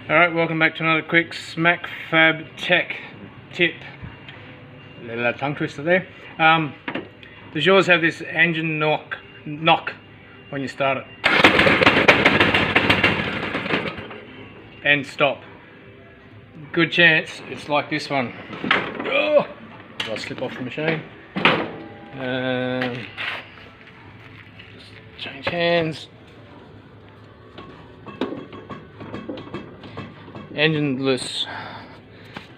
Alright, welcome back to another quick Smack Fab Tech tip. Little tongue twister there. Does yours have this engine knock when you start it? And stop. Good chance it's like this one. Oh, I'll slip off the machine. Just change hands. Engine loose.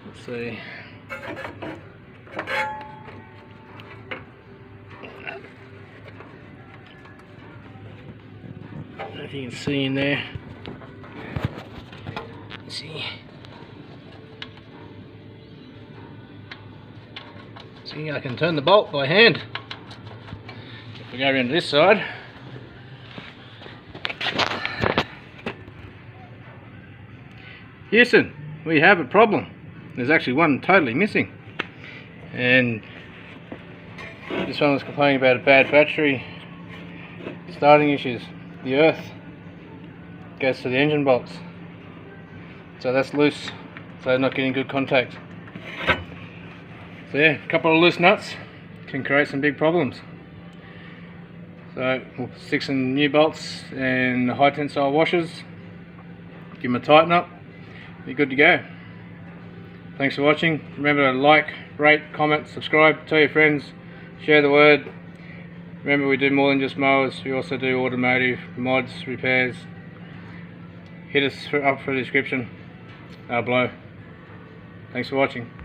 Let's see. I don't know if you can see in there. Let's see. See, I can turn the bolt by hand. If we go around to this side. Houston, we have a problem. There's actually one totally missing, and this one was complaining about a bad battery, starting issues. The earth goes to the engine box, so that's loose, so not getting good contact. So yeah, a couple of loose nuts can create some big problems. So we'll stick some new bolts and high tensile washers, give them a tighten up. Be good to go. Thanks for watching. Remember to like, rate, comment, subscribe, tell your friends, share the word. Remember, we do more than just mowers. We also do automotive, mods, repairs. Hit us up for a description. Below. Thanks for watching.